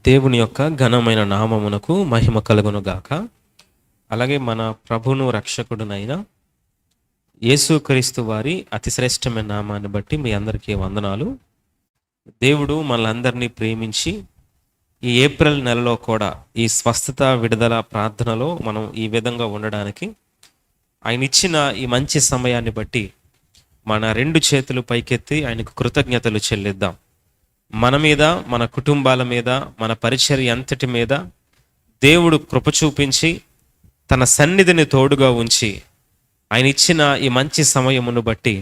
దేవుని యొక్క ఘనమైన నామమునకు మహిమ కలుగును గాక. అలాగే మన ప్రభును రక్షకుడునైన యేసుక్రీస్తు వారి అతి శ్రేష్టమైన నామాన్ని బట్టి మీ అందరికీ వందనాలు. దేవుడు మనలందరినీ ప్రేమించి ఈ ఏప్రిల్ నెలలో కూడా ఈ స్వస్థత విడుదల ప్రార్థనలో మనం ఈ విధంగా ఉండడానికి ఆయన ఇచ్చిన ఈ మంచి సమయాన్ని బట్టి మన రెండు చేతులు పైకెత్తి ఆయనకు కృతజ్ఞతలు చెల్లిద్దాం. మన మీద, మన కుటుంబాల మీద, మన పరిచర్య అంతటి మీద దేవుడు కృప చూపించి తన సన్నిధిని తోడుగా ఉంచి ఆయన ఇచ్చిన ఈ మంచి సమయమును బట్టి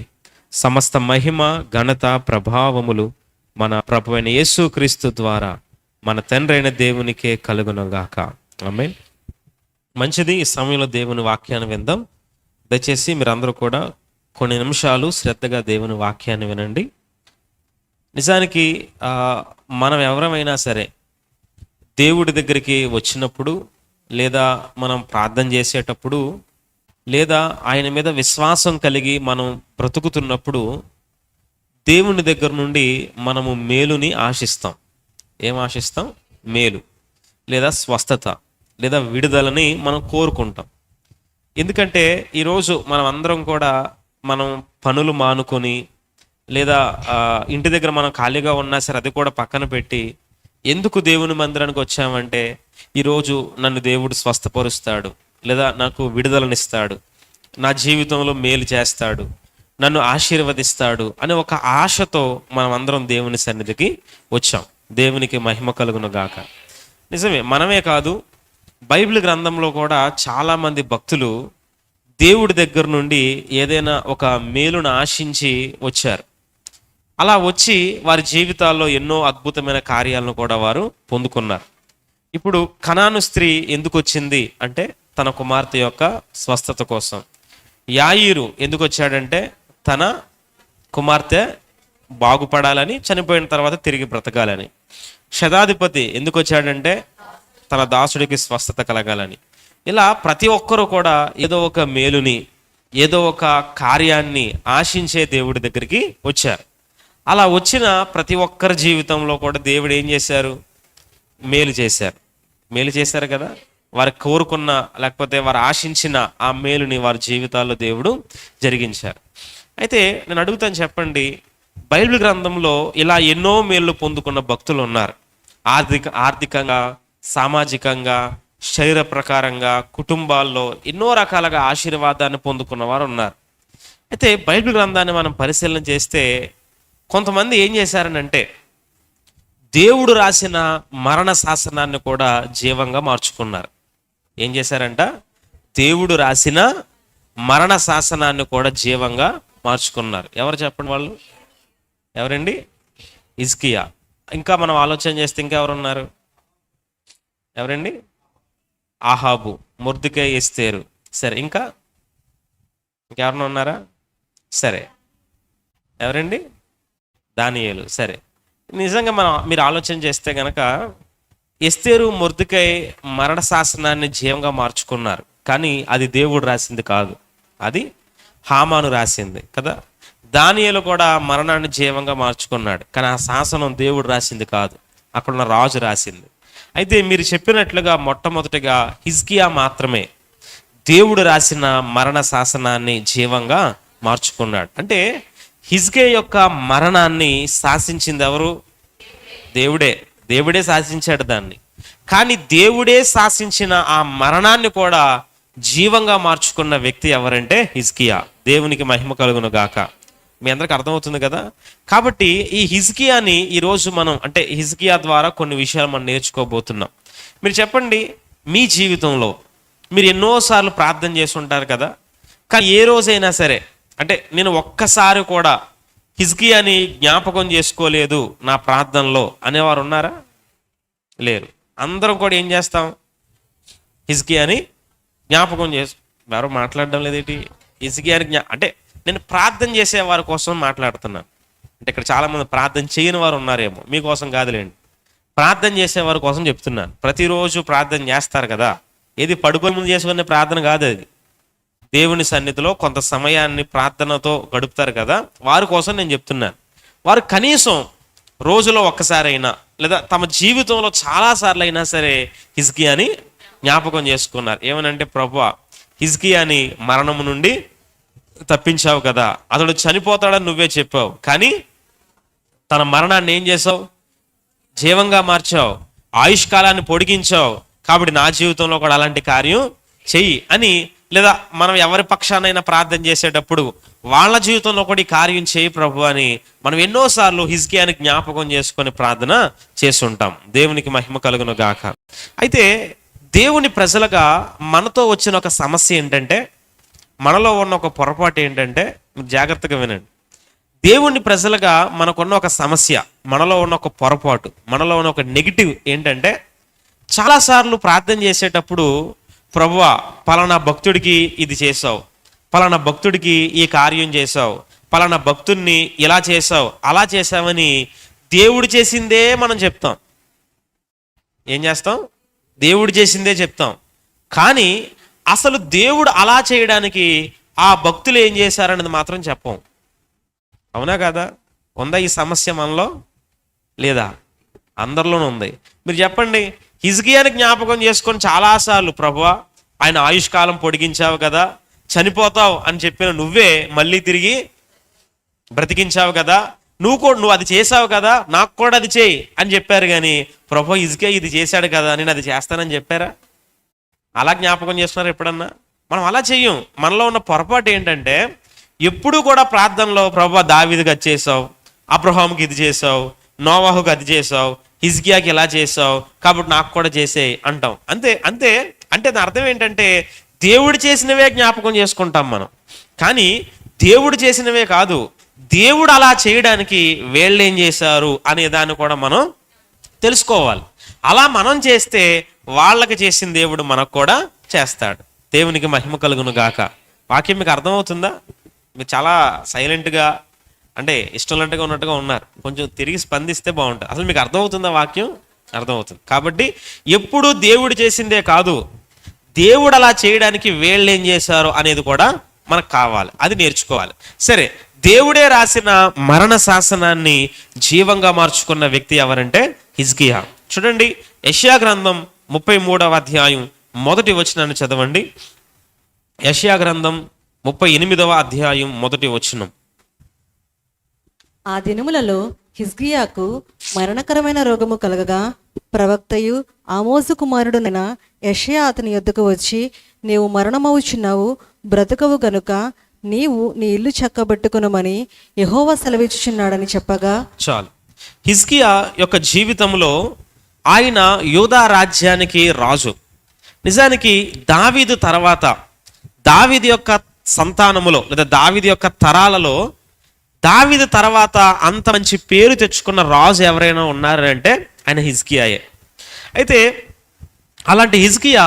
సమస్త మహిమ, ఘనత, ప్రభావములు మన ప్రభువైన యేసుక్రీస్తు ద్వారా మన తండ్రి అయిన దేవునికే కలుగునుగాక. ఆమేన్. మంచిది. ఈ సమయంలో దేవుని వాక్యాన్ని విందాం. దయచేసి మీరందరూ కూడా కొన్ని నిమిషాలు శ్రద్ధగా దేవుని వాక్యాన్ని వినండి. నిజానికి మనం ఎవరమైనా సరే దేవుడి దగ్గరికి వచ్చినప్పుడు, లేదా మనం ప్రార్థన చేసేటప్పుడు, లేదా ఆయన మీద విశ్వాసం కలిగి మనం బ్రతుకుతున్నప్పుడు దేవుని దగ్గర నుండి మనము మేలుని ఆశిస్తాం. ఏం ఆశిస్తాం? మేలు, లేదా స్వస్థత, లేదా విడుదలని మనం కోరుకుంటాం. ఎందుకంటే ఈరోజు మనం అందరం కూడా మనం పనులు మానుకొని, లేదా ఇంటి దగ్గర మనం ఖాళీగా ఉన్నా సరే అది కూడా పక్కన పెట్టి ఎందుకు దేవుని మందిరానికి వచ్చామంటే ఈరోజు నన్ను దేవుడు స్వస్థపరుస్తాడు, లేదా నాకు విడుదలనిస్తాడు, నా జీవితంలో మేలు చేస్తాడు, నన్ను ఆశీర్వదిస్తాడు అనే ఒక ఆశతో మనం అందరం దేవుని సన్నిధికి వచ్చాం. దేవునికి మహిమ కలుగును గాక. నిజమే, మనమే కాదు, బైబిల్ గ్రంథంలో కూడా చాలామంది భక్తులు దేవుడి దగ్గర నుండి ఏదైనా ఒక మేలును ఆశించి వచ్చారు. అలా వచ్చి వారి జీవితాల్లో ఎన్నో అద్భుతమైన కార్యాలను కూడా వారు పొందుకున్నారు. ఇప్పుడు కనాను స్త్రీ ఎందుకు వచ్చింది అంటే తన కుమార్తె యొక్క స్వస్థత కోసం. యాయీరు ఎందుకు వచ్చాడంటే తన కుమార్తె బాగుపడాలని, చనిపోయిన తర్వాత తిరిగి బ్రతకాలని. శతాధిపతి ఎందుకు వచ్చాడంటే తన దాసుడికి స్వస్థత కలగాలని. ఇలా ప్రతి ఒక్కరూ కూడా ఏదో ఒక మేలుని, ఏదో ఒక కార్యాన్ని ఆశించే దేవుడి దగ్గరికి వచ్చారు. అలా వచ్చిన ప్రతి ఒక్కరి జీవితంలో కూడా దేవుడు ఏం చేశారు? మేలు చేశారు. మేలు చేశారు కదా. వారు కోరుకున్న, లేకపోతే వారు ఆశించిన ఆ మేలుని వారి జీవితాల్లో దేవుడు జరిగించారు. అయితే నేను అడుగుతాను, చెప్పండి, బైబిల్ గ్రంథంలో ఇలా ఎన్నో మేలు పొందుకున్న భక్తులు ఉన్నారు. ఆర్థికంగా, సామాజికంగా, శరీర ప్రకారంగా, కుటుంబాల్లో ఎన్నో రకాలుగా ఆశీర్వాదాన్ని పొందుకున్న వారు ఉన్నారు. అయితే బైబిల్ గ్రంథాన్ని మనం పరిశీలన చేస్తే కొంతమంది ఏం చేశారనంటే దేవుడు రాసిన మరణ శాసనాన్ని కూడా జీవంగా మార్చుకున్నారు. ఏం చేశారంట? దేవుడు రాసిన మరణ శాసనాన్ని కూడా జీవంగా మార్చుకున్నారు. ఎవరు చెప్పండి? వాళ్ళు ఎవరండి? హిజ్కియా. ఇంకా మనం ఆలోచన చేస్తే ఇంకెవరున్నారు? ఎవరండి? ఆహాబు, మొర్దెకై, ఎస్తేరు. సరే, ఇంకెవరన్నా ఉన్నారా? సరే, ఎవరండి? దానియేలు. సరే, నిజంగా మీరు ఆలోచన చేస్తే గనక ఎస్తేరు, మొర్దెకై మరణ శాసనాన్ని జీవంగా మార్చుకున్నారు. కానీ అది దేవుడు రాసింది కాదు, అది హామాను రాసింది కదా. దానియేలు కూడా మరణాన్ని జీవంగా మార్చుకున్నాడు, కానీ ఆ శాసనం దేవుడు రాసింది కాదు, అక్కడున్న రాజు రాసింది. అయితే మీరు చెప్పినట్లుగా మొట్టమొదటిగా హిజ్కియా మాత్రమే దేవుడు రాసిన మరణ శాసనాన్ని జీవంగా మార్చుకున్నాడు. అంటే హిజ్కియా యొక్క మరణాన్ని శాసించింది ఎవరు? దేవుడే శాసించాడు దాన్ని. కానీ దేవుడే శాసించిన ఆ మరణాన్ని కూడా జీవంగా మార్చుకున్న వ్యక్తి ఎవరంటే హిజ్కియా. దేవునికి మహిమ కలుగును గాక. మీ అందరికి అర్థమవుతుంది కదా. కాబట్టి ఈ హిజ్కియాని ఈరోజు మనం, అంటే హిజ్కియా ద్వారా కొన్ని విషయాలు మనం నేర్చుకోబోతున్నాం. మీరు చెప్పండి, మీ జీవితంలో మీరు ఎన్నోసార్లు ప్రార్థన చేసి ఉంటారు కదా, కానీ ఏ రోజైనా సరే అంటే నేను ఒక్కసారి కూడా హిజ్కియాని జ్ఞాపకం చేసుకోలేదు నా ప్రార్థనలో అనేవారు ఉన్నారా? లేరు. అందరం కూడా ఏం చేస్తాం? హిజ్కియాని జ్ఞాపకం ఎవరు మాట్లాడడం లేదేంటి? హిజ్కియాని అంటే నేను ప్రార్థన చేసే వారి కోసం మాట్లాడుతున్నాను. అంటే ఇక్కడ చాలామంది ప్రార్థన చేయని వారు ఉన్నారేమో, మీకోసం కాదులేండి, ప్రార్థన చేసేవారి కోసం చెప్తున్నాను. ప్రతిరోజు ప్రార్థన చేస్తారు కదా, ఏది పడుకొని ముందు చేసుకునే ప్రార్థన కాదు అది. దేవుని సన్నిధిలో కొంత సమయాన్ని ప్రార్థనతో గడుపుతారు కదా, వారి కోసం నేను చెప్తున్నాను. వారు కనీసం రోజులో ఒక్కసారైనా లేదా తమ జీవితంలో చాలాసార్లు అయినా సరే హిజ్కియాని జ్ఞాపకం చేసుకున్నారు. ఏమనంటే, ప్రభువా, హిజ్కియాని మరణము నుండి తప్పించావు కదా, అతడు చనిపోతాడని నువ్వే చెప్పావు, కానీ తన మరణాన్ని ఏం చేసావు? జీవంగా మార్చావు, ఆయుష్కాలాన్ని పొడిగించావు, కాబట్టి నా జీవితంలో కూడా అలాంటి కార్యం చెయ్యి అని. లేదా మనం ఎవరి పక్షానైనా ప్రార్థన చేసేటప్పుడు వాళ్ళ జీవితంలో కూడా ఈ కార్యం చేయి ప్రభు అని మనం ఎన్నోసార్లు హిజ్కియాని జ్ఞాపకం చేసుకొని ప్రార్థన చేస్తుంటాం. దేవునికి మహిమ కలుగును గాక. అయితే దేవుని ప్రజలుగా మనతో వచ్చిన ఒక సమస్య ఏంటంటే, మనలో ఉన్న ఒక పొరపాటు ఏంటంటే, జాగ్రత్తగా వినండి. దేవుని ప్రజలుగా మనకున్న ఒక సమస్య, మనలో ఉన్న ఒక పొరపాటు, మనలో ఉన్న ఒక నెగిటివ్ ఏంటంటే, చాలాసార్లు ప్రార్థన చేసేటప్పుడు ప్రభువా పలానా భక్తుడికి ఇది చేసావు, పలానా భక్తుడికి ఈ కార్యం చేసావు, పలానా భక్తుడిని ఇలా చేసావు, అలా చేసావని దేవుడు చేసిందే మనం చెప్తాం. ఏం చేస్తాం? దేవుడు చేసిందే చెప్తాం. కానీ అసలు దేవుడు అలా చేయడానికి ఆ భక్తులు ఏం చేశారనేది మాత్రం చెప్పం. అవునా కదా? ఉందా ఈ సమస్య మనలో? లేదా? అందరిలోనూ ఉంది. మీరు చెప్పండి, హిజ్కియాని జ్ఞాపకం చేసుకొని చాలాసార్లు ప్రభువా ఆయన ఆయుష్కాలం పొడిగించావు కదా, చనిపోతావు అని చెప్పిన నువ్వే మళ్ళీ తిరిగి బ్రతికించావు కదా, నువ్వు అది చేసావు కదా, నాకు కూడా అది చేయి అని చెప్పారు. కానీ ప్రభు హిజ్కియా ఇది చేశాడు కదా, నేను అది చేస్తానని చెప్పారా? అలా జ్ఞాపకం చేస్తున్నారు ఎప్పుడన్నా? మనం అలా చెయ్యం. మనలో ఉన్న పొరపాటు ఏంటంటే, ఎప్పుడు కూడా ప్రార్థనలో ప్రభువా దావీదుకి అది చేసావు, అబ్రహాముకి ఇది చేసావు, నోవాహుకి అది చేసావు, హిజ్కియాకి ఇలా చేసావు, కాబట్టి నాకు కూడా చేసేయి అంటాం. అంతే అంతే. అంటే దాని అర్థం ఏంటంటే, దేవుడు చేసినవే జ్ఞాపకం చేసుకుంటాం మనం. కానీ దేవుడు చేసినవే కాదు, దేవుడు అలా చేయడానికి వీళ్ళు ఏం చేశారు అనే దాన్ని కూడా మనం తెలుసుకోవాలి. అలా మనం చేస్తే వాళ్ళకి చేసిన దేవుడు మనకు కూడా చేస్తాడు. దేవునికి మహిమ కలుగును గాక. వాక్యం మీకు అర్థమవుతుందా? మీరు చాలా సైలెంట్గా, అంటే ఇష్టంగా ఉన్నట్టుగా ఉన్నారు. కొంచెం తిరిగి స్పందిస్తే బాగుంటుంది. అసలు మీకు అర్థమవుతుందా వాక్యం? అర్థమవుతుంది. కాబట్టి ఎప్పుడు దేవుడు చేసిందే కాదు, దేవుడు అలా చేయడానికి వీళ్ళు ఏం చేశారు అనేది కూడా మనకు కావాలి, అది నేర్చుకోవాలి. సరే, దేవుడే రాసిన మరణ శాసనాన్ని జీవంగా మార్చుకున్న వ్యక్తి ఎవరంటే హిజ్కియా. చూడండి, యెషయా గ్రంథం 33వ అధ్యాయం 1వ వచనాన్ని చదవండి. యెషయా గ్రంథం 38వ అధ్యాయం 1వ వచనం. ఆ దినములలో హిజ్కియాకు మరణకరమైన రోగము కలగగా ప్రవక్తయు ఆమోజు కుమారుడునైన యెషయా అతని యొద్దకు వచ్చి, నీవు మరణమవుచున్నావు, బ్రతుకవు గనుక నీవు నీ ఇల్లు చక్కబెట్టుకునమని యెహోవా సెలవిచ్చుచున్నాడని చెప్పగా. చాలు. హిజ్కియా యొక్క జీవితంలో ఆయన యూదా రాజ్యానికి రాజు. నిజానికి దావీదు తర్వాత, దావీదు యొక్క సంతానములో లేదా దావీదు యొక్క తరాలలో దావీదు తర్వాత అంత మంచి పేరు తెచ్చుకున్న రాజు ఎవరైనా ఉన్నారంటే ఆయన హిజ్కియాయే. అయితే అలాంటి హిజ్కియా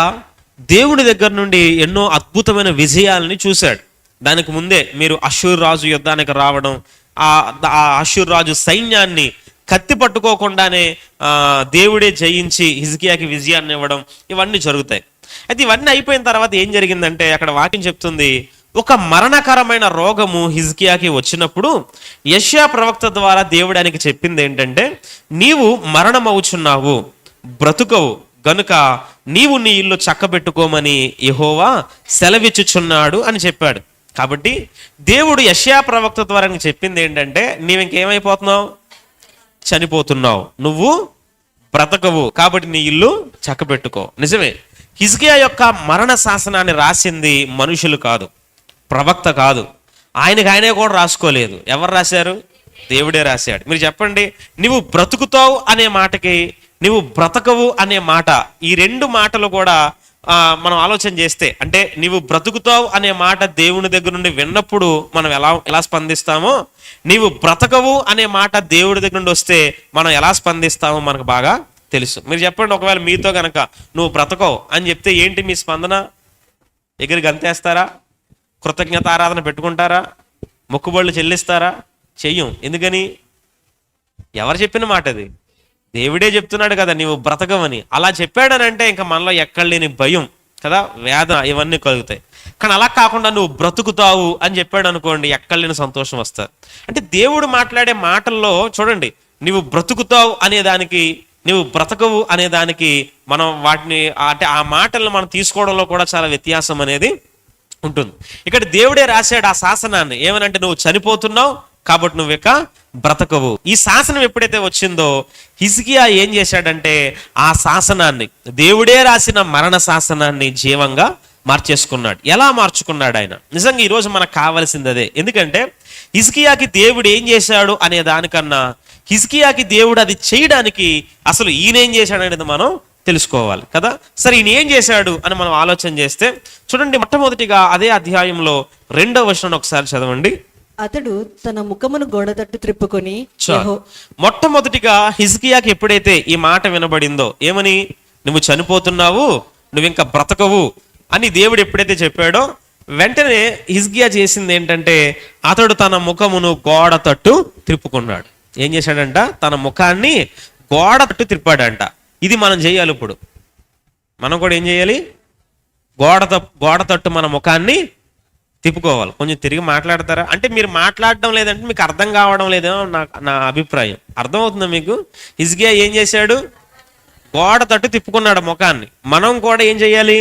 దేవుడి దగ్గర నుండి ఎన్నో అద్భుతమైన విజయాలని చూశాడు. దానికి ముందే మీరు అష్షూరు రాజు యుద్ధానికి రావడం, ఆ అష్షూరు రాజు సైన్యాన్ని కత్తి పట్టుకోకుండానే దేవుడే జయించి హిజ్కియాకి విజయాన్ని ఇవ్వడం, ఇవన్నీ జరుగుతాయి. అయితే ఇవన్నీ అయిపోయిన తర్వాత ఏం జరిగిందంటే, అక్కడ వాక్యం చెప్తుంది, ఒక మరణకరమైన రోగము హిజ్కియాకి వచ్చినప్పుడు యెషయా ప్రవక్త ద్వారా దేవుడు ఆయనకి చెప్పింది ఏంటంటే, నీవు మరణమవుచున్నావు, బ్రతుకవు గనుక నీవు నీ ఇల్లు చక్కబెట్టుకోమని యెహోవా సెలవిచ్చుచున్నాడు అని చెప్పాడు. కాబట్టి దేవుడు యెషయా ప్రవక్త ద్వారా చెప్పింది ఏంటంటే, నీవు ఇంకేమైపోతున్నావు? చనిపోతున్నావు, నువ్వు బ్రతకవు, కాబట్టి నీ ఇల్లు చక్కబెట్టుకో. నిజమే, హిజ్కియా యొక్క మరణ శాసనాన్ని రాసింది మనుషులు కాదు, ప్రవక్త కాదు, ఆయనే కూడా రాసుకోలేదు. ఎవరు రాశారు? దేవుడే రాశాడు. మీరు చెప్పండి, నువ్వు బ్రతుకుతావు అనే మాటకి నువ్వు బ్రతకవు అనే మాట, ఈ రెండు మాటలు కూడా మనం ఆలోచన చేస్తే, అంటే నీవు బ్రతుకుతావు అనే మాట దేవుని దగ్గర నుండి విన్నప్పుడు మనం ఎలా స్పందిస్తామో, నీవు బ్రతకవు అనే మాట దేవుడి దగ్గర నుండి వస్తే మనం ఎలా స్పందిస్తామో మనకు బాగా తెలుసు. మీరు చెప్పండి, ఒకవేళ మీతో కనుక నువ్వు బ్రతకవు అని చెప్తే ఏంటి మీ స్పందన? ఎగిరి గంతేస్తారా? కృతజ్ఞత ఆరాధన పెట్టుకుంటారా? మొక్కుబళ్ళు చెల్లిస్తారా? చెయ్యం. ఎందుకని? ఎవరు చెప్పిన మాట అది? దేవుడే చెప్తున్నాడు కదా నీవు బ్రతకమని. అలా చెప్పాడనంటే ఇంకా మనలో ఎక్కడ లేని భయం కదా, వేదన, ఇవన్నీ కలుగుతాయి. కానీ అలా కాకుండా నువ్వు బ్రతుకుతావు అని చెప్పాడు అనుకోండి, ఎక్కడ లేని సంతోషం వస్తుంది. అంటే దేవుడు మాట్లాడే మాటల్లో చూడండి, నువ్వు బ్రతుకుతావు అనేదానికి, నువ్వు బ్రతకవు అనేదానికి మనం వాటిని అంటే ఆ మాటలను మనం తీసుకోవడంలో కూడా చాలా వ్యత్యాసం అనేది ఉంటుంది. ఇక్కడ దేవుడే రాశాడు ఆ శాసనాన్ని, ఏమనంటే నువ్వు చనిపోతున్నావు కాబట్టి నువ్వు ఇక బ్రతకవు. ఈ శాసనం ఎప్పుడైతే వచ్చిందో హిజ్కియా ఏం చేశాడంటే ఆ శాసనాన్ని, దేవుడే రాసిన మరణ శాసనాన్ని జీవంగా మార్చేసుకున్నాడు. ఎలా మార్చుకున్నాడు ఆయన? నిజంగా ఈరోజు మనకు కావాల్సింది అదే. ఎందుకంటే హిజ్కియాకి దేవుడు ఏం చేశాడు అనే దానికన్నా హిజ్కియాకి దేవుడు అది చేయడానికి అసలు ఈయన ఏం చేశాడు అనేది మనం తెలుసుకోవాలి కదా. సరే, ఈయన ఏం చేశాడు అని మనం ఆలోచన చేస్తే చూడండి, మొట్టమొదటిగా అదే అధ్యాయంలో 2వ వచనం ఒకసారి చదవండి. అతడు తన ముఖమును గోడ తట్టు త్రిప్పుకొని మొట్టమొదటిగా హిజ్కియాకి ఎప్పుడైతే ఈ మాట వినబడిందో, ఏమని? నువ్వు చనిపోతున్నావు, నువ్వు ఇంకా బ్రతకవు అని దేవుడు ఎప్పుడైతే చెప్పాడో వెంటనే హిజ్కియా చేసింది ఏంటంటే అతడు తన ముఖమును గోడ తట్టు త్రిప్పుకున్నాడు. ఏం చేశాడంట? తన ముఖాన్ని గోడ తట్టు త్రిప్పాడంట. ఇది మనం చేయాలి. ఇప్పుడు మనం కూడా ఏం చేయాలి? గోడ తట్టు మన ముఖాన్ని తిప్పుకోవాలి. కొంచెం తిరిగి మాట్లాడతారా? అంటే మీరు మాట్లాడడం లేదంటే మీకు అర్థం కావడం లేదేమో నా అభిప్రాయం. అర్థమవుతుందా మీకు? హిజ్కియా ఏం చేశాడు? గోడ తట్టు తిప్పుకున్నాడు ముఖాన్ని. మనం కూడా ఏం చేయాలి?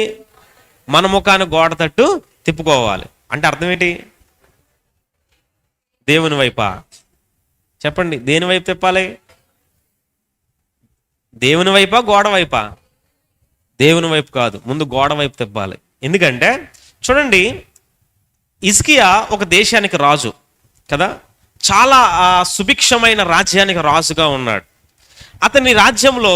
మన ముఖాన్ని గోడ తట్టు తిప్పుకోవాలి. అంటే అర్థం ఏంటి? దేవుని వైపా? చెప్పండి, దేని వైపు తిప్పాలి? దేవుని వైపా గోడ వైపా? దేవుని వైపు కాదు, ముందు గోడ వైపు తిప్పాలి. ఎందుకంటే చూడండి, హిజ్కియా ఒక దేశానికి రాజు కదా, చాలా సుభిక్షమైన రాజ్యానికి రాజుగా ఉన్నాడు. అతని రాజ్యంలో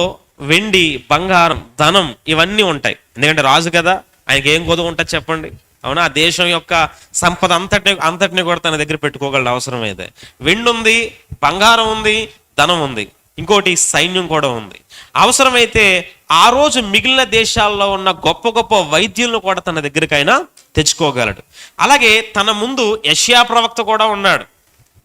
వెండి, బంగారం, ధనం ఇవన్నీ ఉంటాయి. ఎందుకంటే రాజు కదా, ఆయనకి ఏం కొదువు ఉంటుంది చెప్పండి? అవునా? ఆ దేశం యొక్క సంపద అంతటిని కూడా తన దగ్గర పెట్టుకోగలడు అవసరమైతే. వెండి ఉంది, బంగారం ఉంది, ధనం ఉంది, ఇంకోటి సైన్యం కూడా ఉంది. అవసరమైతే ఆ రోజు మిగిలిన దేశాల్లో ఉన్న గొప్ప గొప్ప వైద్యులను కూడా తన దగ్గరికైనా తెచ్చుకోగలడు. అలాగే తన ముందు యెషయా ప్రవక్త కూడా ఉన్నాడు.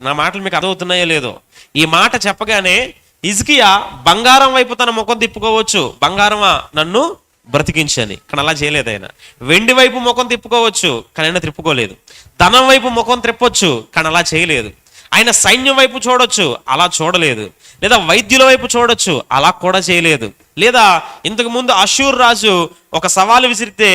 నా మాటలు మీకు అర్థమవుతున్నాయో లేదో? ఈ మాట చెప్పగానే హిజ్కియా బంగారం వైపు తన ముఖం తిప్పుకోవచ్చు, బంగారమా నన్ను బ్రతికించని. కానీ అలా చేయలేదు ఆయన. వెండి వైపు ముఖం తిప్పుకోవచ్చు, కానీ ఆయన తిప్పుకోలేదు. ధనం వైపు ముఖం తిప్పొచ్చు, కానీ అలా చేయలేదు. ఆయన సైన్యం వైపు చూడొచ్చు, అలా చూడలేదు. లేదా వైద్యుల వైపు చూడొచ్చు, అలా కూడా చేయలేదు. లేదా ఇంతకు ముందు అషూర్ రాజు ఒక సవాలు విసిరితే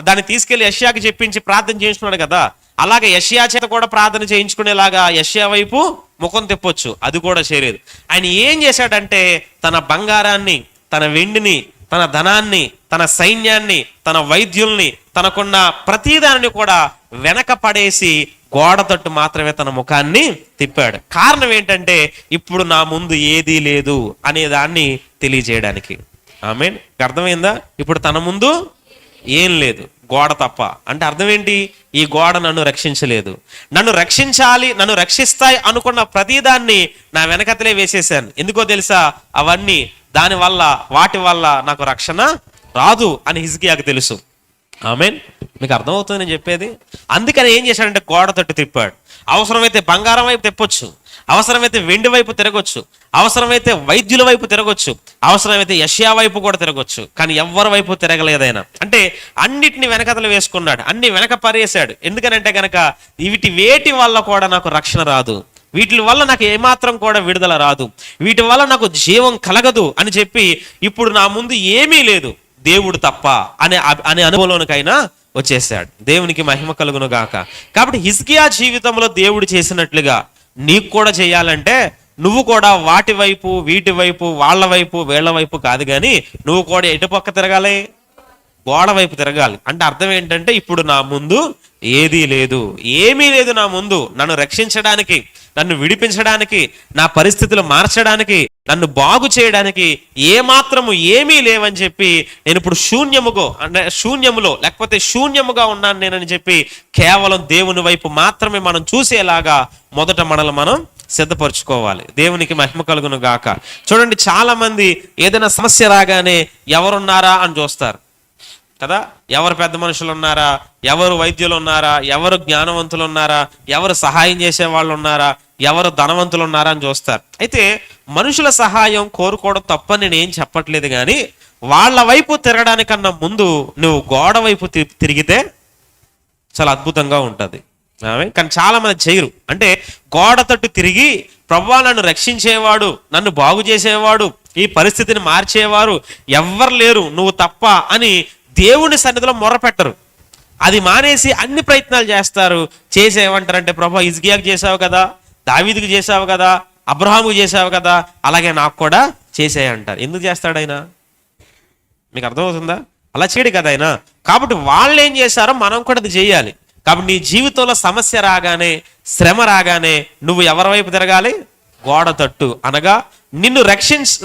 దాన్ని తీసుకెళ్లి యెషయాకి చెప్పించి ప్రార్థన చేయించుకున్నాడు కదా, అలాగే యెషయా చేత కూడా ప్రార్థన చేయించుకునేలాగా యెషయా వైపు ముఖం తిప్పొచ్చు, అది కూడా చేయలేదు. ఆయన ఏం చేశాడంటే తన బంగారాన్ని, తన వెండిని, తన ధనాన్ని, తన సైన్యాన్ని, తన వైద్యుల్ని, తనకున్న ప్రతిదానిని కూడా వెనక పడేసి గోడ తట్టు మాత్రమే తన ముఖాన్ని తిప్పాడు. కారణం ఏంటంటే ఇప్పుడు నా ముందు ఏదీ లేదు అనే దాన్ని తెలియజేయడానికి. ఆమేన్. అర్థమైందా? ఇప్పుడు తన ముందు ఏం లేదు, గోడ తప్ప. అంటే అర్థం ఏంటి? ఈ గోడ నన్ను రక్షించలేదు, నన్ను రక్షించాలి, నన్ను రక్షిస్తాయి అనుకున్న ప్రతిదాన్ని నా వెనకతలే వేసేసాను. ఎందుకో తెలుసా? అవన్నీ వాటి వల్ల నాకు రక్షణ రాదు అని హిజ్కియాకు తెలుసు. ఆమేన్. మీకు అర్థమవుతుంది నేను చెప్పేది? అందుకని ఏం చేశాడంటే గోడ తట్టు తిప్పాడు. అవసరమైతే బంగారం వైపు తిప్పొచ్చు, అవసరమైతే వెండి వైపు తిరగొచ్చు, అవసరమైతే వైద్యుల వైపు తిరగొచ్చు, అవసరమైతే యెషయా వైపు కూడా తిరగొచ్చు, కానీ ఎవరి వైపు తిరగలేదైనా. అంటే అన్నిటిని వెనకతలు వేసుకున్నాడు, అన్ని వెనక పరేసాడు. ఎందుకనంటే గనక వేటి వల్ల కూడా నాకు రక్షణ రాదు, వీటి వల్ల నాకు ఏమాత్రం కూడా విడుదల రాదు, వీటి వల్ల నాకు జీవం కలగదు అని చెప్పి ఇప్పుడు నా ముందు ఏమీ లేదు దేవుడు తప్ప అనే అనుభవంలోనికైనా వచ్చేసాడు. దేవునికి మహిమ కలుగును గాక. కాబట్టి హిజ్కియా జీవితంలో దేవుడు చేసినట్లుగా నీకు కూడా చేయాలంటే నువ్వు కూడా వాటి వైపు, వీటి వైపు, వాళ్ళ వైపు, వీళ్ళ వైపు కాదు, కానీ నువ్వు కూడా ఎటు పక్క తిరగాలి? గోడ వైపు తిరగాలి. అంటే అర్థం ఏంటంటే ఇప్పుడు నా ముందు ఏదీ లేదు, ఏమీ లేదు నా ముందు. నన్ను రక్షించడానికి, నన్ను విడిపించడానికి, నా పరిస్థితులు మార్చడానికి, నన్ను బాగు చేయడానికి ఏమాత్రము ఏమీ లేవని చెప్పి నేను ఇప్పుడు శూన్యములో లేకపోతే శూన్యముగా ఉన్నాను నేనని చెప్పి కేవలం దేవుని వైపు మాత్రమే మనం చూసేలాగా మొదట మనల్ని మనం సిద్ధపరచుకోవాలి. దేవునికి మహిమ కలుగును గాక. చూడండి, చాలా మంది ఏదైనా సమస్య రాగానే ఎవరున్నారా అని చూస్తారు కదా. ఎవరు పెద్ద మనుషులు ఉన్నారా, ఎవరు వైద్యులు ఉన్నారా, ఎవరు జ్ఞానవంతులు ఉన్నారా, ఎవరు సహాయం చేసే వాళ్ళు ఉన్నారా, ఎవరు ధనవంతులు ఉన్నారా అని చూస్తారు. అయితే మనుషుల సహాయం కోరుకోవడం తప్పని నేను ఏం చెప్పట్లేదు, కానీ వాళ్ళ వైపు తిరగడానికన్నా ముందు నువ్వు గోడ వైపు తిరిగితే చాలా అద్భుతంగా ఉంటుంది. కానీ చాలా మంది చేయరు. అంటే గోడ తట్టు తిరిగి ప్రభువా నన్ను రక్షించేవాడు, నన్ను బాగు చేసేవాడు, ఈ పరిస్థితిని మార్చేవారు ఎవ్వరు లేరు నువ్వు తప్ప అని దేవుని సన్నిధిలో మొర్రపెట్టరు. అది మానేసి అన్ని ప్రయత్నాలు చేస్తారు. చేసేమంటారంటే ప్రభువా హిజ్కియాకు చేసావు కదా, దావీదుకు చేసావు కదా, అబ్రహాముకు చేసావు కదా, అలాగే నాకు కూడా చేసేయంటారు. ఎందుకు చేస్తాడు ఆయన? మీకు అర్థమవుతుందా? అలా చేయడు కదా ఆయన. కాబట్టి వాళ్ళు ఏం చేశారో మనం కూడా అది చేయాలి. కాబట్టి నీ జీవితంలో సమస్య రాగానే, శ్రమ రాగానే నువ్వు ఎవరి వైపు తిరగాలి? గోడ తట్టు. అనగా నిన్ను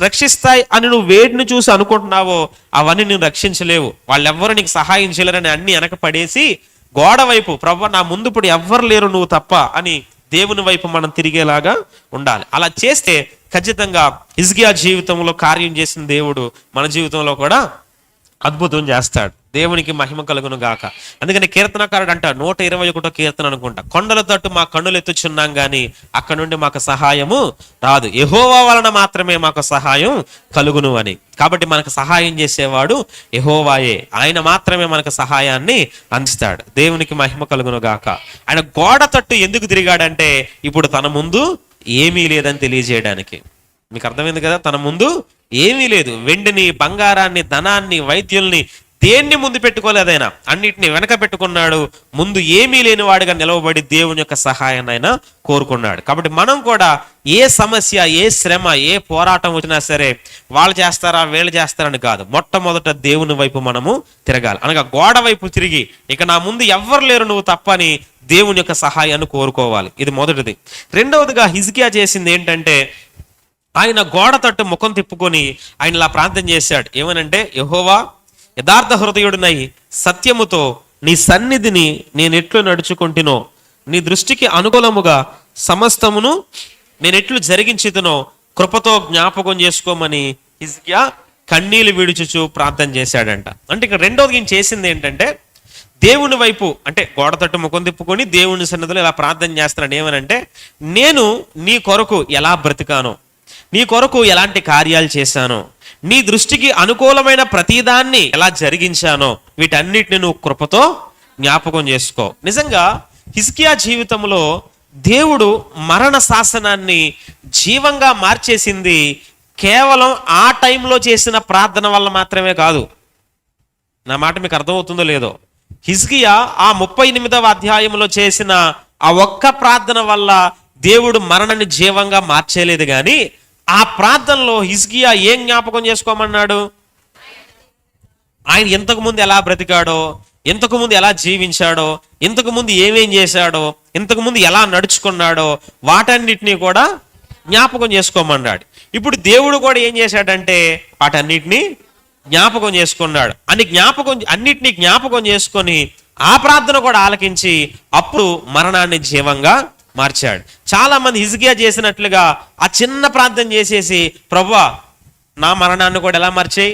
రక్షిస్తాయి అని నువ్వు వేడిని చూసి అనుకుంటున్నావో అవన్నీ నిన్ను రక్షించలేవు. వాళ్ళెవ్వరూ నీకు సహాయం చేయలేరని అన్ని వెనక పడేసి గోడ వైపు, ప్రభువా నా ముందు ఇప్పుడు ఎవ్వరు లేరు నువ్వు తప్ప అని దేవుని వైపు మనం తిరిగేలాగా ఉండాలి. అలా చేస్తే ఖచ్చితంగా హిజ్కియా జీవితంలో కార్యం చేసిన దేవుడు మన జీవితంలో కూడా అద్భుతం చేస్తాడు. దేవునికి మహిమ కలుగును గాక. అందుకని కీర్తనకారుడు అంటాడు 121 కీర్తన అనుకుంటా, కొండల తట్టు మా కన్నులు ఎత్తుచున్నాం గాని అక్కడ నుండి మాకు సహాయము రాదు, యెహోవా వలన మాత్రమే మాకు సహాయం కలుగును అని. కాబట్టి మనకు సహాయం చేసేవాడు యెహోవాయే. ఆయన మాత్రమే మనకు సహాయాన్ని అందిస్తాడు. దేవునికి మహిమ కలుగును గాక. ఆయన గోడ తట్టు ఎందుకు తిరిగాడంటే ఇప్పుడు తన ముందు ఏమీ లేదని తెలియజేయడానికి. మీకు అర్థమైంది కదా? తన ముందు ఏమీ లేదు. వెండిని, బంగారాన్ని, ధనాన్ని, వైద్యుల్ని దేన్ని ముందు పెట్టుకోలేదైనా, అన్నిటిని వెనక పెట్టుకున్నాడు. ముందు ఏమీ లేని వాడిగా నిలవబడి దేవుని యొక్క సహాయాన్ని ఆయన కోరుకున్నాడు. కాబట్టి మనం కూడా ఏ సమస్య, ఏ శ్రమ, ఏ పోరాటం వచ్చినా సరే వాళ్ళు చేస్తారా వీళ్ళు చేస్తారని కాదు, మొట్టమొదట దేవుని వైపు మనము తిరగాలి. అనగా గోడ వైపు తిరిగి ఇక నా ముందు ఎవ్వరు లేరు నువ్వు తప్పని దేవుని యొక్క సహాయాన్ని కోరుకోవాలి. ఇది మొదటిది. రెండవదిగా హిజ్కియా చేసింది ఏంటంటే ఆయన గోడ తట్టు ముఖం తిప్పుకొని ఆయన ఇలా ప్రార్థన చేశాడు. ఏమనంటే, యెహోవా యథార్థ హృదయుడినై సత్యముతో నీ సన్నిధిని నేను ఎట్లు నడుచుకుంటునో, నీ దృష్టికి అనుకూలముగా సమస్తమును నేను ఎట్లు జరిగించుతునో కృపతో జ్ఞాపకం చేసుకోమని హిజ్కియా కన్నీళ్లు విడుచుచు ప్రార్థన చేశాడంట. అంటే ఇక్కడ రెండోది ఈయన చేసింది ఏంటంటే దేవుని వైపు, అంటే గోడ తట్టు ముఖం తిప్పుకొని దేవుని సన్నిధిలో ఇలా ప్రార్థన చేస్తున్నాడు. ఏమనంటే, నేను నీ కొరకు ఎలా బ్రతికానో, నీ కొరకు ఎలాంటి కార్యాలు చేశానో, నీ దృష్టికి అనుకూలమైన ప్రతిదాన్ని ఎలా జరిగించానో వీటన్నిటిని నువ్వు కృపతో జ్ఞాపకం చేసుకో. నిజంగా హిజ్కియా జీవితంలో దేవుడు మరణ శాసనాన్ని జీవంగా మార్చేసింది కేవలం ఆ టైంలో చేసిన ప్రార్థన వల్ల మాత్రమే కాదు. నా మాట మీకు అర్థమవుతుందో లేదో? హిజ్కియా ఆ 38వ అధ్యాయంలో చేసిన ఆ ఒక్క ప్రార్థన వల్ల దేవుడు మరణాన్ని జీవంగా మార్చేలేదు. కానీ ఆ ప్రార్థనలో హిజ్కియా ఏం జ్ఞాపకం చేసుకోమన్నాడు? ఆయన ఇంతకు ముందు ఎలా బ్రతికాడో, ఇంతకు ముందు ఎలా జీవించాడో, ఇంతకు ముందు ఏమేం చేశాడో, ఇంతకు ముందు ఎలా నడుచుకున్నాడో వాటన్నిటినీ కూడా జ్ఞాపకం చేసుకోమన్నాడు. ఇప్పుడు దేవుడు కూడా ఏం చేశాడంటే వాటన్నిటినీ జ్ఞాపకం చేసుకున్నాడు. అన్నిటినీ జ్ఞాపకం చేసుకొని ఆ ప్రార్థన కూడా ఆలకించి అప్పుడు మరణాన్ని జీవంగా మార్చాడు. చాలా మంది హిజ్కియా చేసినట్లుగా ఆ చిన్న ప్రార్థన చేసేసి, ప్రభువా నా మరణాన్ని కూడా ఎలా మార్చేయి?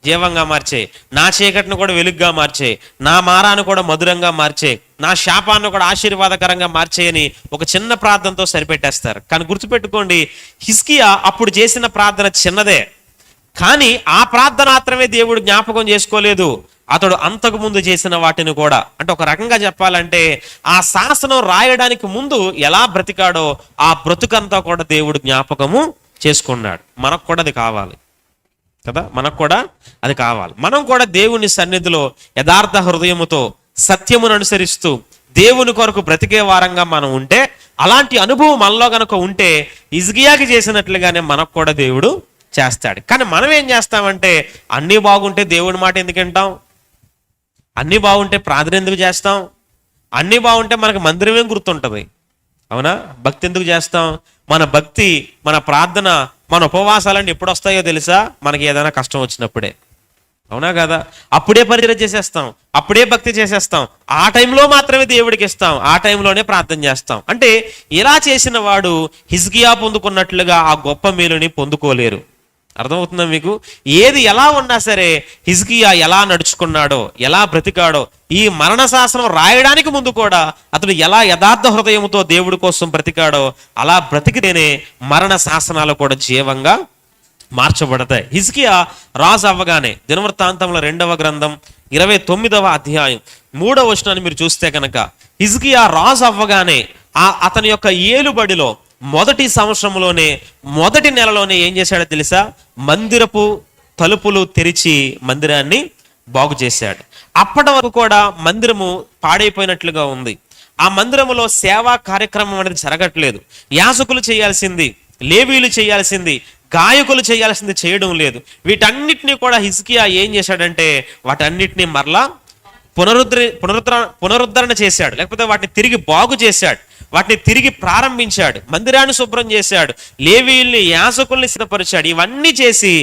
జీవంగా మార్చేయి. నా చీకటిని కూడా వెలుగుగా మార్చేయి. నా మారాన్ని కూడా మధురంగా మార్చేయి. నా శాపాన్ని కూడా ఆశీర్వాదకరంగా మార్చేయని ఒక చిన్న ప్రార్థనతో సరిపెట్టేస్తారు. కానీ గుర్తుపెట్టుకోండి, హిజ్కియా అప్పుడు చేసిన ప్రార్థన చిన్నదే, కానీ ఆ ప్రార్థన మాత్రమే దేవుడు జ్ఞాపకం చేసుకోలేదు. అతడు అంతకు ముందు చేసిన వాటిని కూడా, అంటే ఒక రకంగా చెప్పాలంటే ఆ శాసనం రాయడానికి ముందు ఎలా బ్రతికాడో ఆ బ్రతుకంతా కూడా దేవుడు జ్ఞాపకము చేసుకున్నాడు. మనకు కూడా అది కావాలి కదా? మనకు కూడా అది కావాలి. మనం కూడా దేవుని సన్నిధిలో యథార్థ హృదయముతో సత్యమును అనుసరిస్తూ దేవుని కొరకు బ్రతికే వారంగా మనం ఉంటే, అలాంటి అనుభవం మనలో గనుక ఉంటే హిజ్కియాకి చేసినట్లుగానే మనకు కూడా దేవుడు చేస్తాడు. కానీ మనం ఏం చేస్తామంటే అన్నీ బాగుంటే దేవుడి మాట ఎందుకు వింటాం? అన్నీ బాగుంటే ప్రార్థన ఎందుకు చేస్తాం? అన్నీ బాగుంటే మనకు మందిరమే గుర్తుంటుంది, అవునా? భక్తి ఎందుకు చేస్తాం? మన భక్తి, మన ప్రార్థన, మన ఉపవాసాలన్నీ ఎప్పుడు వస్తాయో తెలుసా? మనకి ఏదైనా కష్టం వచ్చినప్పుడే, అవునా కదా? అప్పుడే పరిచయం చేసేస్తాం, అప్పుడే భక్తి చేసేస్తాం, ఆ టైంలో మాత్రమే దేవుడికి ఇస్తాం, ఆ టైంలోనే ప్రార్థన చేస్తాం. అంటే ఇలా చేసిన వాడు హిజ్కియా పొందుకున్నట్లుగా ఆ గొప్ప మేలుని పొందుకోలేరు. అర్థమవుతుందా మీకు? ఏది ఎలా ఉన్నా సరే హిజ్కియా ఎలా నడుచుకున్నాడో, ఎలా బ్రతికాడో, ఈ మరణ శాసనం రాయడానికి ముందు కూడా అతడు ఎలా యథార్థ హృదయంతో దేవుడి కోసం బ్రతికాడో అలా బ్రతికితేనే మరణ శాసనాలు కూడా జీవంగా మార్చబడతాయి. హిజ్కియా రాజు అవ్వగానే దినవృత్తాంతంలో 2వ గ్రంథం 29వ అధ్యాయం 3వ వచనాన్ని మీరు చూస్తే కనుక, హిజ్కియా రాజు అవ్వగానే అతని యొక్క ఏలుబడిలో మొదటి సంవత్సరంలోనే మొదటి నెలలోనే ఏం చేశాడో తెలుసా? మందిరపు తలుపులు తెరిచి మందిరాన్ని బాగు చేశాడు. అప్పటి వరకు కూడా మందిరము పాడైపోయినట్లుగా ఉంది. ఆ మందిరములో సేవా కార్యక్రమం అనేది జరగట్లేదు. యాజకులు చేయాల్సింది, లేవీలు చేయాల్సింది, గాయకులు చేయాల్సింది చేయడం లేదు. వీటన్నిటినీ కూడా హిజ్కియా ఏం చేశాడంటే వాటన్నిటినీ మరలా పునరుద్ధరణ చేశాడు, లేకపోతే వాటిని తిరిగి బాగు చేశాడు, వాటిని తిరిగి ప్రారంభించాడు, మందిరాన్ని శుభ్రం చేశాడు, లేవీల్ని యాజకుల్ని సిద్ధపరిచాడు. ఇవన్నీ చేసి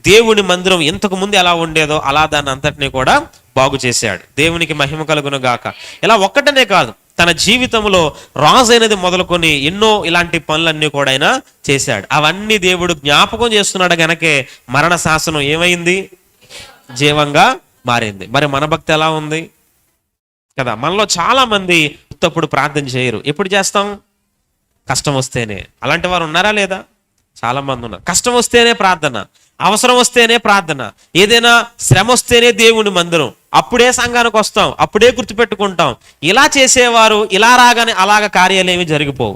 దేవుని మందిరం ఇంతకు ముందు ఎలా ఉండేదో అలా దాన్ని అంతటినీ కూడా బాగు చేశాడు. దేవునికి మహిమ కలుగును గాక. ఇలా ఒక్కటనే కాదు, తన జీవితంలో రాజు అయినది మొదలుకొని ఎన్నో ఇలాంటి పనులన్నీ కూడా ఆయన చేశాడు. అవన్నీ దేవుడు జ్ఞాపకం చేస్తున్నాడు గనకే మరణ శాసనం ఏమైంది? జీవంగా మారింది. మరి మన భక్తి ఎలా ఉంది కదా? మనలో చాలా మంది తప్పుడు ప్రార్థన చేయరు. ఎప్పుడు చేస్తాం? కష్టం వస్తేనే. అలాంటి వారు ఉన్నారా లేదా? చాలా మంది ఉన్నారు. కష్టం వస్తేనే ప్రార్థన, అవసరం వస్తేనే ప్రార్థన, ఏదైనా శ్రమ వస్తేనే దేవుని మందిరం, అప్పుడే సంఘానికి వస్తాం, అప్పుడే గుర్తుపెట్టుకుంటాం. ఇలా చేసేవారు ఇలా రాగానే అలాగ కార్యాలు ఏమి జరిగిపోవు.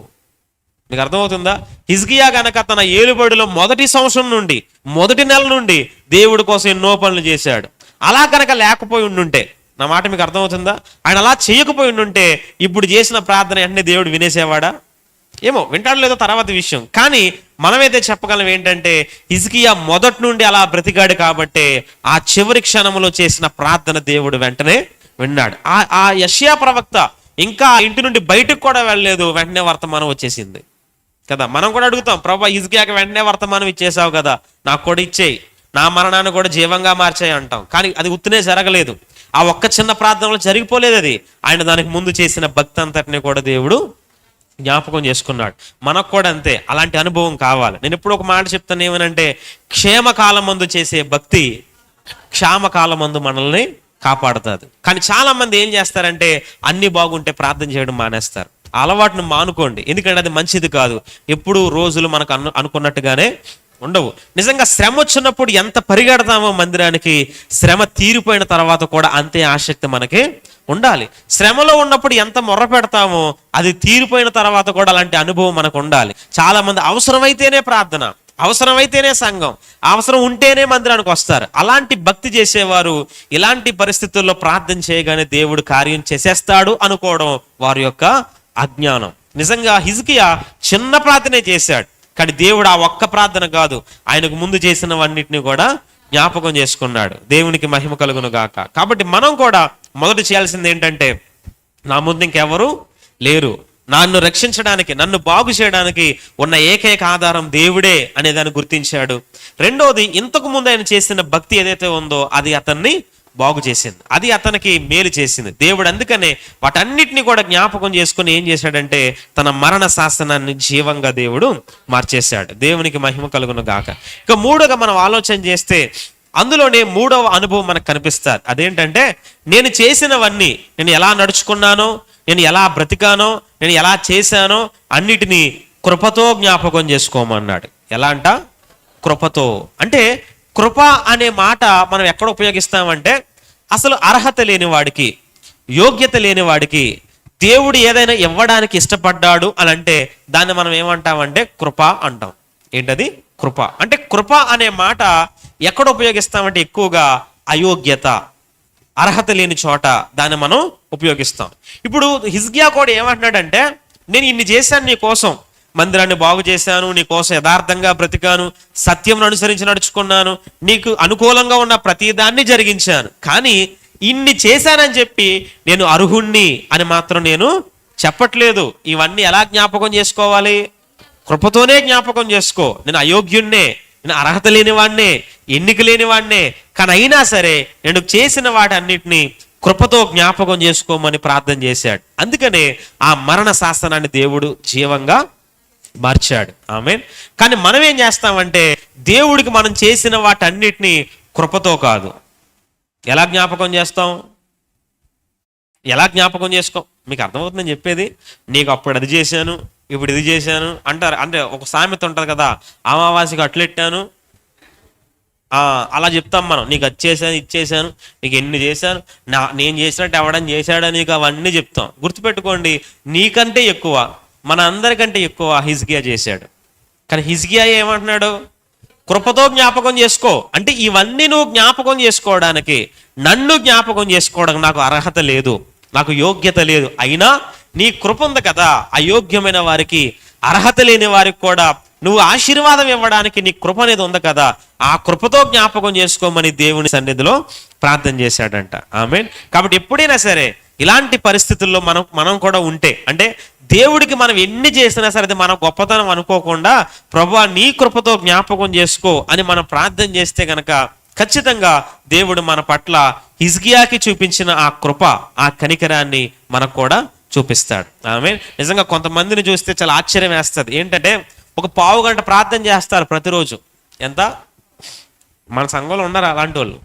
మీకు అర్థమవుతుందా? హిజ్కియా గనక తన ఏలుబడిలో మొదటి సంవత్సరం నుండి మొదటి నెల నుండి దేవుడి కోసం ఎన్నో పనులు చేశాడు. అలా కనుక లేకపోయి ఉండుంటే, నా మాట మీకు అర్థమవుతుందా? ఆయన అలా చేయకపోయి ఉండుంటే ఇప్పుడు చేసిన ప్రార్థన వెంటనే దేవుడు వినేసేవాడా? ఏమో, వింటాడు లేదో తర్వాత విషయం. కానీ మనమైతే చెప్పగలం ఏంటంటే హిజ్కియా మొదటి నుండి అలా బ్రతికాడు కాబట్టి ఆ చివరి క్షణంలో చేసిన ప్రార్థన దేవుడు వెంటనే విన్నాడు. ఆ యెషయా ప్రవక్త ఇంకా ఇంటి నుండి బయటకు కూడా వెళ్ళలేదు, వెంటనే వర్తమానం వచ్చేసింది కదా. మనం కూడా అడుగుతాం, ప్రభా హిజ్కియాకి వెంటనే వర్తమానం ఇచ్చేసావు కదా, నాకు కూడా ఇచ్చేయి, నా మరణాన్ని కూడా జీవంగా మార్చాయి అంటాం. కానీ అది ఉత్తునే జరగలేదు. ఆ ఒక్క చిన్న ప్రార్థనలో జరిగిపోలేదు అది. ఆయన దానికి ముందు చేసిన భక్తి అంతటిని కూడా దేవుడు జ్ఞాపకం చేసుకున్నాడు. మనకు కూడా అంతే, అలాంటి అనుభవం కావాలి. నేను ఎప్పుడు ఒక మాట చెప్తాను, ఏమనంటే క్షేమకాలం మందు చేసే భక్తి క్షామకాలం మందు మనల్ని కాపాడుతుంది. కానీ చాలా మంది ఏం చేస్తారంటే అన్ని బాగుంటే ప్రార్థన చేయడం మానేస్తారు. ఆ అలవాటును మానుకోండి, ఎందుకంటే అది మంచిది కాదు. ఎప్పుడు రోజులు మనకు అనుకున్నట్టుగానే ఉండవు. నిజంగా శ్రమ వచ్చినప్పుడు ఎంత పరిగెడతామో మందిరానికి, శ్రమ తీరిపోయిన తర్వాత కూడా అంతే ఆసక్తి మనకి ఉండాలి. శ్రమలో ఉన్నప్పుడు ఎంత మొర్ర పెడతామో అది తీరిపోయిన తర్వాత కూడా అలాంటి అనుభవం మనకు ఉండాలి. చాలా మంది అవసరమైతేనే ప్రార్థన, అవసరమైతేనే సంఘం, అవసరం ఉంటేనే మందిరానికి వస్తారు. అలాంటి భక్తి చేసేవారు ఇలాంటి పరిస్థితుల్లో ప్రార్థన చేయగానే దేవుడు కార్యం చేసేస్తాడు అనుకోవడం వారి యొక్క అజ్ఞానం. నిజంగా హిజ్కియా చిన్న ప్రార్థనే చేశాడు, కానీ దేవుడు ఆ ఒక్క ప్రార్థన కాదు, ఆయనకు ముందు చేసినవన్నిటిని కూడా జ్ఞాపకం చేసుకున్నాడు. దేవునికి మహిమ కలుగును గాక. కాబట్టి మనం కూడా మొదట చేయాల్సింది ఏంటంటే, నా ముందు ఇంకెవరు లేరు, నన్ను రక్షించడానికి, నన్ను బాగు చేయడానికి ఉన్న ఏకైక ఆధారం దేవుడే అనేదాన్ని గుర్తించాడు. రెండోది, ఇంతకు ముందు ఆయన చేసిన భక్తి ఏదైతే ఉందో అది అతన్ని బాగు చేసింది, అది అతనికి మేలు చేసింది. దేవుడు అందుకనే వాటన్నిటిని కూడా జ్ఞాపకం చేసుకుని ఏం చేశాడంటే తన మరణ శాసనాన్ని జీవంగా దేవుడు మార్చేశాడు. దేవునికి మహిమ కలుగును గాక. ఇక మూడోగా మనం ఆలోచన చేస్తే అందులోనే మూడవ అనుభవం మనకు కనిపిస్తుంది. అదేంటంటే, నేను చేసినవన్నీ, నేను ఎలా నడుచుకున్నానో, నేను ఎలా బ్రతికానో, నేను ఎలా చేశానో అన్నిటినీ కృపతో జ్ఞాపకం చేసుకోమన్నాడు. ఎలా అంట? కృపతో. అంటే కృప అనే మాట మనం ఎక్కడ ఉపయోగిస్తామంటే, అసలు అర్హత లేని వాడికి, యోగ్యత లేని వాడికి దేవుడు ఏదైనా ఇవ్వడానికి ఇష్టపడ్డాడు అని అంటే దాన్ని మనం ఏమంటామంటే కృప అంటాం. ఏంటది? కృప. అంటే కృప అనే మాట ఎక్కడ ఉపయోగిస్తామంటే ఎక్కువగా అయోగ్యత, అర్హత లేని చోట దాన్ని మనం ఉపయోగిస్తాం. ఇప్పుడు హిజ్కియా కూడా ఏమంటున్నాడంటే, నేను ఇన్ని చేశాను నీ కోసం, మందిరాన్ని బాగు చేశాను, నీ కోసం యథార్థంగా బ్రతికాను, సత్యం అనుసరించి నడుచుకున్నాను, నీకు అనుకూలంగా ఉన్న ప్రతిదాన్ని జరిగించాను, కానీ ఇన్ని చేశానని చెప్పి నేను అర్హుణ్ణి అని మాత్రం నేను చెప్పట్లేదు. ఇవన్నీ ఎలా జ్ఞాపకం చేసుకోవాలి? కృపతోనే జ్ఞాపకం చేసుకో. నేను అయోగ్యుణ్ణే, నేను అర్హత లేని వాడినే, ఎన్నిక లేని వాడినే, కానీ అయినా సరే నేను చేసిన వాటన్నిటిని కృపతో జ్ఞాపకం చేసుకోమని ప్రార్థన చేశాడు. అందుకనే ఆ మరణ శాసనాన్ని దేవుడు జీవంగా మార్చాడు. ఆమేన్. కానీ మనం ఏం చేస్తామంటే దేవుడికి మనం చేసిన వాటన్నిటిని కృపతో కాదు, ఎలా జ్ఞాపకం చేస్తాం? ఎలా జ్ఞాపకం చేసుకో? మీకు అర్థమవుతుందని చెప్పేది. నీకు అప్పుడు అది చేశాను, ఇప్పుడు ఇది చేశాను అంటారు. అంటే ఒక సామెత ఉంటుంది కదా, అమావాస్యకి అట్లెట్టాను, అలా చెప్తాం మనం. నీకు అది చేశాను, ఇది చేశాను, నీకు ఎన్ని చేశాను, నేను చేసినట్టు ఎవడని చేశాడని నీకు అవన్నీ చెప్తాం. గుర్తుపెట్టుకోండి, నీకంటే ఎక్కువ, మన అందరికంటే ఎక్కువ హిజ్కియా చేశాడు. కానీ హిజ్కియా ఏమంటున్నాడు? కృపతో జ్ఞాపకం చేసుకో. అంటే ఇవన్నీ నువ్వు జ్ఞాపకం చేసుకోవడానికి, నన్ను జ్ఞాపకం చేసుకోవడానికి నాకు అర్హత లేదు, నాకు యోగ్యత లేదు. అయినా నీ కృప ఉంది కదా, అయోగ్యమైన వారికి, అర్హత లేని వారికి కూడా నువ్వు ఆశీర్వాదం ఇవ్వడానికి నీ కృప అనేది ఉంది కదా, ఆ కృపతో జ్ఞాపకం చేసుకోమని దేవుని సన్నిధిలో ప్రార్థన చేశాడంట. ఆమేన్. కాబట్టి ఎప్పుడైనా సరే ఇలాంటి పరిస్థితుల్లో మనం కూడా ఉంటే, అంటే దేవుడికి మనం ఎన్ని చేసినా సరే అది మన గొప్పతనం అనుకోకుండా, ప్రభువా నీ కృపతో జ్ఞాపకం చేసుకో అని మనం ప్రార్థన చేస్తే గనక ఖచ్చితంగా దేవుడు మన పట్ల హిజ్కియాకి చూపించిన ఆ కృప, ఆ కనికరాన్ని మనకు కూడా చూపిస్తాడు. ఆమేన్. నిజంగా కొంతమందిని చూస్తే చాలా ఆశ్చర్యం వేస్తుంది. ఏంటంటే ఒక పావు గంట ప్రార్థన చేస్తారు ప్రతిరోజు. ఎంత? మన సంఘంలో ఉన్నారు అలాంటి వాళ్ళు.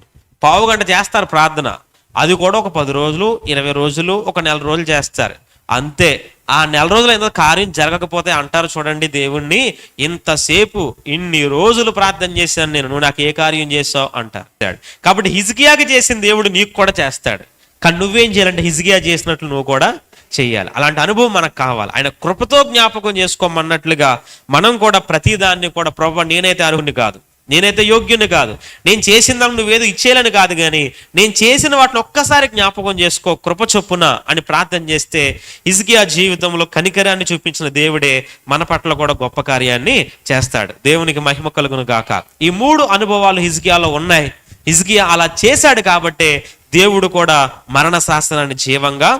పావు గంట చేస్తారు ప్రార్థన. అది కూడా ఒక 10 రోజులు, 20 రోజులు, ఒక నెల రోజులు చేస్తారు అంతే. ఆ నెల రోజులు ఏదో కార్యం జరగకపోతే అంటారు చూడండి దేవుణ్ణి, ఇంతసేపు ఇన్ని రోజులు ప్రార్థన చేశాను నేను, నువ్వు నాకు ఏ కార్యం చేసావు అంటారు. కాబట్టి హిజ్కియాకి చేసిన దేవుడు నీకు కూడా చేస్తాడు. కానీ నువ్వేం చేయాలంటే హిజ్కియా చేసినట్లు నువ్వు కూడా చెయ్యాలి. అలాంటి అనుభవం మనకు కావాలి. ఆయన కృపతో జ్ఞాపకం చేసుకోమన్నట్లుగా మనం కూడా ప్రతిదాన్ని కూడా, ప్రభువా నేనైతే అర్హుని కాదు, నేనైతే యోగ్యుని కాదు, నేను చేసిన దాన్ని నువ్వేదో ఇచ్చేయాలని కాదు, కానీ నేను చేసిన వాటిని ఒక్కసారి జ్ఞాపకం చేసుకో కృప చొప్పున అని ప్రార్థన చేస్తే హిజ్కియా జీవితంలో కనికరాన్ని చూపించిన దేవుడే మన పట్ల కూడా గొప్ప కార్యాన్ని చేస్తాడు. దేవునికి మహిమ కలుగును గాక. ఈ 3 అనుభవాలు హిజ్కియాలో ఉన్నాయి. హిజ్కియా అలా చేశాడు కాబట్టే దేవుడు కూడా మరణ శాసనాన్ని జీవంగా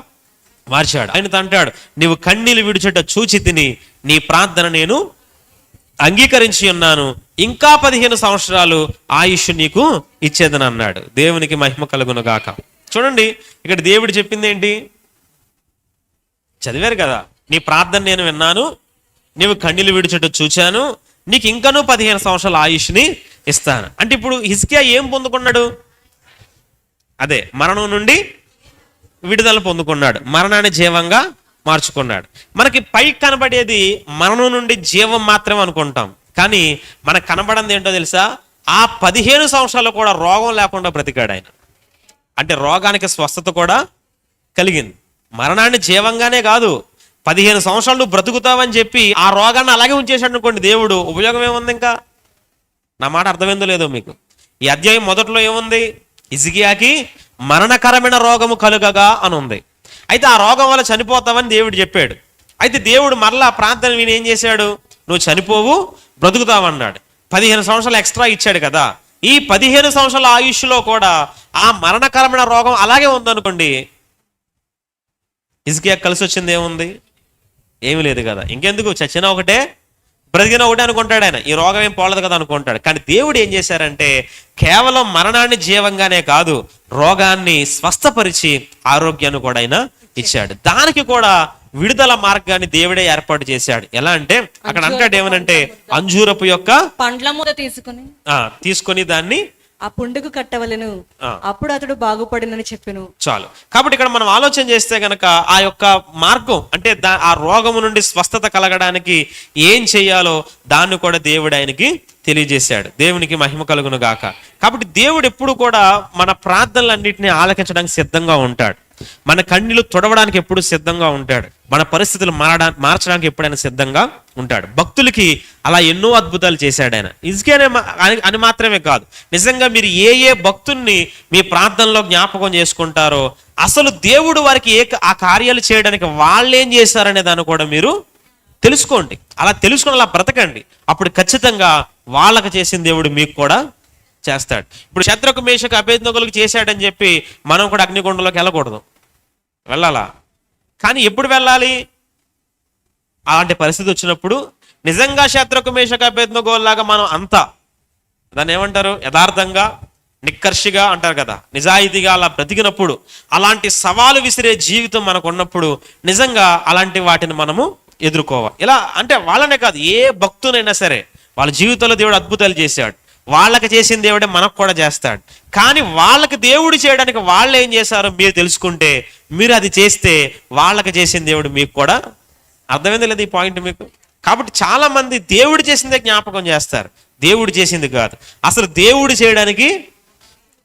మార్చాడు. ఆయన అంటాడు, నీవు కన్నీళ్లు విడిచుట చూచి తిని నీ ప్రార్థన నేను అంగీకరించి ఉన్నాను, ఇంకా 15 సంవత్సరాలు ఆయుష్ నీకు ఇచ్చేదని అన్నాడు. దేవునికి మహిమ కలుగును గాక. చూడండి ఇక్కడ దేవుడు చెప్పింది ఏంటి? చదివారు కదా, నీ ప్రార్థన నేను విన్నాను, నీవు కన్నీళ్లు విడిచుట చూచాను, నీకు ఇంకనూ 15 సంవత్సరాల ఆయుష్ని ఇస్తాను. అంటే ఇప్పుడు హిజ్కియా ఏం పొందుకున్నాడు? అదే మరణం నుండి విడుదల పొందుకున్నాడు, మరణాన్ని జీవంగా మార్చుకున్నాడు. మనకి పై కనబడేది మరణం నుండి జీవం మాత్రమే అనుకుంటాం, కానీ మనకు కనబడింది ఏంటో తెలుసా? ఆ 15 సంవత్సరాలు కూడా రోగం లేకుండా బ్రతికాడు ఆయన. అంటే రోగానికి స్వస్థత కూడా కలిగింది. మరణాన్ని జీవంగానే కాదు, 15 సంవత్సరాలు నువ్వు బ్రతుకుతావని చెప్పి ఆ రోగాన్ని అలాగే ఉంచేశాడు అనుకోండి దేవుడు, ఉపయోగం ఏముంది? ఇంకా నా మాట అర్థమైందో లేదో మీకు. ఈ అధ్యాయం మొదట్లో ఏముంది? హిజ్కియాకి మరణకరమైన రోగము కలుగగా అని ఉంది. అయితే ఆ రోగం వల్ల చనిపోతావని దేవుడు చెప్పాడు. అయితే దేవుడు మరలా ప్రార్థన విని ఏం చేశాడు? నువ్వు చనిపోవు, బ్రతుకుతావన్నాడు. 15 సంవత్సరాలు ఎక్స్ట్రా ఇచ్చాడు కదా. ఈ 15 సంవత్సరాల ఆయుష్లో కూడా ఆ మరణకరమైన రోగం అలాగే ఉందనుకోండి, హిజ్కియా కలిసి వచ్చింది ఏముంది? ఏమీ లేదు కదా. ఇంకెందుకు, చచ్చినా ఒకటే బ్రతికినా ఒకటే అనుకుంటాడు ఆయన, ఈ రోగం ఏం పోలేదు కదా అనుకుంటాడు. కానీ దేవుడు ఏం చేశారంటే కేవలం మరణాన్ని జీవంగానే కాదు, రోగాన్ని స్వస్థపరిచి ఆరోగ్యాన్ని కూడా ఆయన ఇచ్చాడు. దానికి కూడా విడుదల మార్గాన్ని దేవుడే ఏర్పాటు చేశాడు. ఎలా అంటే అక్కడ అంటాడు ఏమనంటే, అంజూరపు యొక్క పండ్ల మూత తీసుకొని దాన్ని ఆ పుండుకు కట్టవలెను, అప్పుడు అతడు బాగుపడినని చెప్పెను. చాలు. కాబట్టి ఇక్కడ మనం ఆలోచన చేస్తే గనక ఆ యొక్క మార్గం అంటే ఆ రోగము నుండి స్వస్థత కలగడానికి ఏం చేయాలో దాన్ని కూడా దేవుడు ఆయనకి తెలియజేశాడు. దేవునికి మహిమ కలుగును గాక. కాబట్టి దేవుడు ఎప్పుడు కూడా మన ప్రార్థనలన్నింటినీ ఆలకించడానికి సిద్ధంగా ఉంటాడు. మన కన్నీళ్లు తుడవడానికి ఎప్పుడు సిద్ధంగా ఉంటాడు. మన పరిస్థితులు మార్చడానికి ఎప్పుడైనా సిద్ధంగా ఉంటాడు. భక్తులకి అలా ఎన్నో అద్భుతాలు చేశాడు ఆయన. హిజ్కియానే అని మాత్రమే కాదు, నిజంగా మీరు ఏ భక్తుల్ని మీ ప్రార్థనలో జ్ఞాపకం చేసుకుంటారో అసలు దేవుడు వారికి ఆ కార్యాలు చేయడానికి వాళ్ళు ఏం చేశారనే దాన్ని కూడా మీరు తెలుసుకోండి. అలా తెలుసుకొని అలా బ్రతకండి. అప్పుడు ఖచ్చితంగా వాళ్ళకి చేసిన దేవుడు మీకు కూడా చేస్తాడు. ఇప్పుడు శద్రకు మేషకు అబేద్నెగోలకు చేశాడని చెప్పి మనం కూడా అగ్నిగుండంలోకి వెళ్ళకూడదు, వెళ్ళాలా? కానీ ఎప్పుడు వెళ్ళాలి? అలాంటి పరిస్థితి వచ్చినప్పుడు నిజంగా శద్రకు మేషకు అబేద్నెగోలాగా మనం అంతా దాన్ని ఏమంటారు, యథార్థంగా నిక్కర్షిగా అంటారు కదా, నిజాయితీగా అలా బ్రతికినప్పుడు, అలాంటి సవాలు విసిరే జీవితం మనకు ఉన్నప్పుడు నిజంగా అలాంటి వాటిని మనము ఎదుర్కోవాలి. ఇలా అంటే వాళ్ళనే కాదు, ఏ భక్తునైనా సరే వాళ్ళ జీవితంలో దేవుడు అద్భుతాలు చేశాడు, వాళ్ళకి చేసిన దేవుడే మనకు కూడా చేస్తాడు. కానీ వాళ్ళకి దేవుడు చేయడానికి వాళ్ళు ఏం చేశారో మీరు తెలుసుకుంటే, మీరు అది చేస్తే వాళ్ళకి చేసిన దేవుడు మీకు కూడా. అర్థమైంది లేదు ఈ పాయింట్ మీకు? కాబట్టి చాలా మంది దేవుడు చేసిందే జ్ఞాపకం చేస్తారు, దేవుడు చేసింది కాదు. అసలు దేవుడు చేయడానికి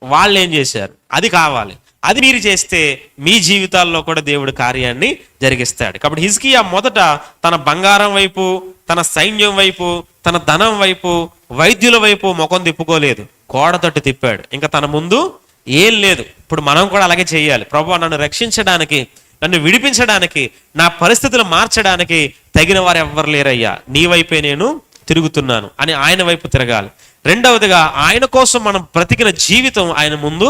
వాళ్ళు ఏం చేశారు అది కావాలి. అది మీరు చేస్తే మీ జీవితాల్లో కూడా దేవుడు కార్యాన్ని జరిగిస్తాడు. కాబట్టి హిజ్కియా మొదట తన బంగారం వైపు, తన సైన్యం వైపు, తన ధనం వైపు, వైద్యుల వైపు ముఖం తిప్పుకోలేదు, గోడ తట్టు తిప్పాడు. ఇంకా తన ముందు ఏం లేదు. ఇప్పుడు మనం కూడా అలాగే చేయాలి. ప్రభువా, నన్ను రక్షించడానికి, నన్ను విడిపించడానికి, నా పరిస్థితులు మార్చడానికి తగిన వారు ఎవ్వరు లేరయ్యా, నీ వైపే నేను తిరుగుతున్నాను అని ఆయన వైపు తిరగాలి. రెండవదిగా ఆయన కోసం మనం బ్రతికిన జీవితం ఆయన ముందు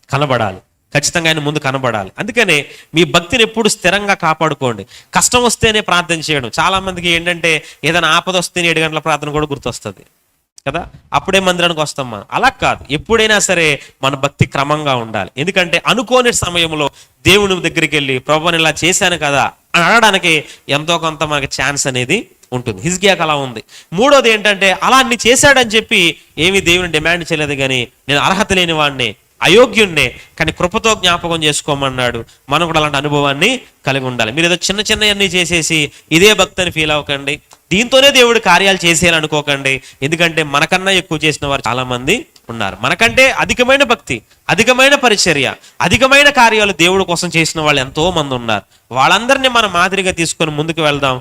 కనబడాలి. ఖచ్చితంగా ఆయన ముందు కనబడాలి. అందుకనే మీ భక్తిని ఎప్పుడు స్థిరంగా కాపాడుకోండి. కష్టం వస్తేనే ప్రార్థన చేయడం. చాలా మందికి ఏంటంటే ఏదైనా ఆపద వస్తే 7 గంటల ప్రార్థన కూడా గుర్తొస్తుంది కదా, అప్పుడే మందిరానికి వస్తాం మనం. అలా కాదు, ఎప్పుడైనా సరే మన భక్తి క్రమంగా ఉండాలి. ఎందుకంటే అనుకోని సమయంలో దేవుని దగ్గరికి వెళ్ళి ప్రభువుని ఇలా చేశాను కదా అని అడగడానికి ఎంతో కొంత మనకి ఛాన్స్ అనేది ఉంటుంది. హిజ్కియాకు అలా ఉంది. మూడోది ఏంటంటే అలా అన్ని చేశాడని చెప్పి ఏమీ దేవుని డిమాండ్ చేయలేదు, కానీ నేను అర్హత లేని వాడిని, అయోగ్యుణ్ణే, కానీ కృపతో జ్ఞాపకం చేసుకోమన్నాడు. మనం కూడా అలాంటి అనుభవాన్ని కలిగి ఉండాలి. మీరు ఏదో చిన్న చిన్నవన్నీ చేసేసి ఇదే భక్తి అని ఫీల్ అవ్వకండి. దీంతోనే దేవుడు కార్యాలు చేసేయాలనుకోకండి. ఎందుకంటే మనకన్నా ఎక్కువ చేసిన వారు చాలా మంది ఉన్నారు. మనకంటే అధికమైన భక్తి, అధికమైన పరిచర్య, అధికమైన కార్యాలు దేవుడి కోసం చేసిన వాళ్ళు ఎంతో మంది ఉన్నారు. వాళ్ళందరినీ మనం మాదిరిగా తీసుకొని ముందుకు వెళ్దాం.